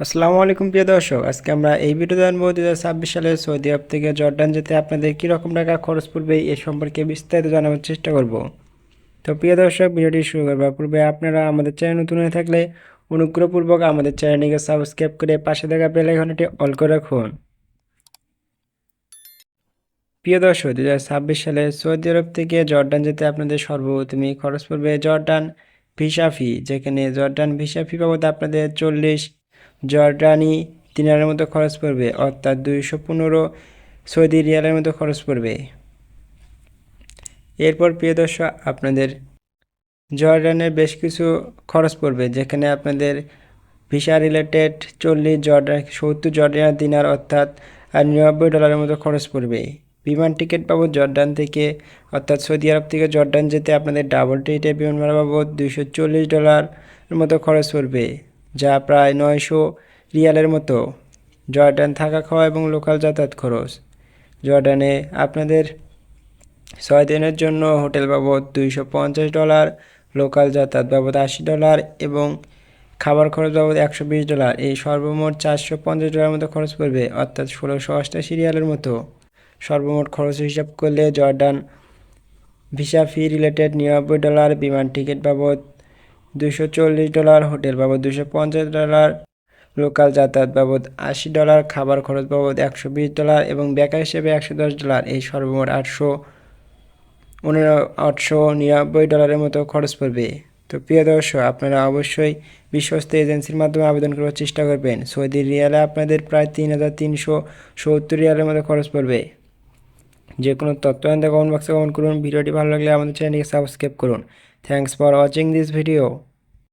আসসালামু আলাইকুম প্রিয় দর্শক, আজকে আমরা এই ভিডিওতে জানবো 2026 সালে সৌদি আরব থেকে জর্ডান যেতে আপনাদের কীরকম টাকা খরচ পড়বে এ সম্পর্কে বিস্তারিত জানার চেষ্টা করব। তো প্রিয় দর্শক, ভিডিওটি শুরু করবার পূর্বে আপনারা আমাদের চ্যানেল নতুন হয়ে থাকলে অনুগ্রহপূর্বক আমাদের চ্যানেলটিকে সাবস্ক্রাইব করে পাশে থাকা বেল আইকনটি অল করে রাখুন। প্রিয় দর্শক, 2026 সালে সৌদি আরব থেকে জর্ডান যেতে আপনাদের সর্বপ্রথমে খরচ পড়বে জর্ডান ভিসা ফি, যেখানে জর্ডান ভিসা ফি বাবদ আপনাদের 40 জর্ডানি দিনারের মতো খরচ পড়বে, অর্থাৎ 215 সৌদি রিয়ালের মতো খরচ পড়বে। এরপর প্রিয় দর্শক, আপনাদের জর্ডানের বেশ কিছু খরচ পড়বে, যেখানে আপনাদের ভিসা রিলেটেড 70 জর্ডান দিনার অর্থাৎ $99 মতো খরচ পড়বে। বিমান টিকিট বাবদ জর্ডান থেকে অর্থাৎ সৌদি আরব থেকে জর্ডান যেতে আপনাদের ডাবল টিকিটের বিমান ভাড়া বাবদ $240 মতো খরচ পড়বে, যা প্রায় 900 রিয়ালের মতো। জর্ডান থাকা খাওয়া এবং লোকাল যাতায়াত খরচ। জর্ডানে আপনাদের 6 দিনের জন্য হোটেল বাবদ $250, লোকাল যাতায়াত বাবদ $80 এবং খাবার খরচ বাবদ $120। এই সর্বমোট $450 মতো খরচ পড়বে, অর্থাৎ 1688 রিয়ালের মতো। সর্বমোট খরচ হিসাব করলে জর্ডান ভিসা ফি রিলেটেড $99, বিমান টিকিট বাবদ $240, হোটেল বাবদ $250, লোকাল যাতায়াত বাবদ $80, খাবার খরচ বাবদ $120 এবং বেকার হিসেবে $110। এই সর্বমোট $899 মতো খরচ পড়বে। তো প্রিয় দর্শক, আপনারা অবশ্যই বিশ্বস্ত এজেন্সির মাধ্যমে আবেদন করার চেষ্টা করবেন। সৌদি রিয়ালে আপনাদের প্রায় 3370 রিয়ালের মতো খরচ পড়বে। যে কোনো তথ্য জানতে কমেন্ট বক্সে কমেন্ট করুন। ভিডিওটি ভালো লাগলে আমাদের চ্যানেলকে সাবস্ক্রাইব করুন। Thanks for watching this video.